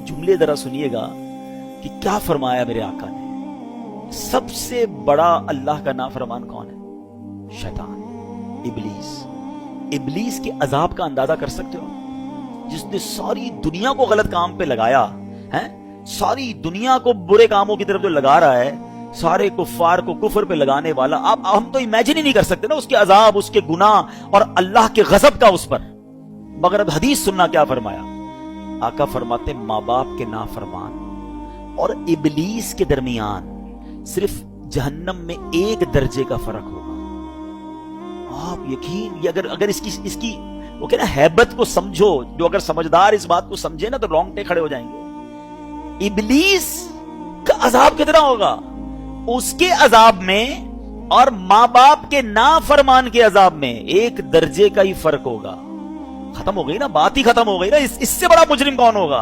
जुमले जरा सुनिएगा कि क्या फरमाया मेरे आका ने। सबसे बड़ा अल्लाह का नाफरमान कौन है? शैतान, इबलीस। इबलीस के अजाब का अंदाजा कर सकते हो? जिसने सारी दुनिया को गलत काम पे लगाया है, सारी दुनिया को बुरे कामों की तरफ जो लगा रहा है, सारे कुफार को कुफर पे लगाने वाला। आप हम तो इमेजिन ही नहीं कर सकते ना उसके अजाब, उसके गुनाह और अल्लाह के गजब का उस पर। मगर अब हदीस सुनना क्या फरमाया। आका फरमाते माँ बाप के नाफरमान और इबलीस के दरमियान सिर्फ जहन्नम में एक दर्जे का फर्क होगा। आप यकीन, अगर इसकी वो कहना हैबत को समझो, जो अगर समझदार इस बात को समझे ना तो रोंगटे खड़े हो जाएंगे। इबलीस का अजाब कितना होगा उसके अजाब में और मां बाप के नाफरमान के अजाब में एक दर्जे का ही फर्क होगा। खत्म हो गई ना, बात ही खत्म हो गई ना। इससे बड़ा मुजरिम कौन होगा?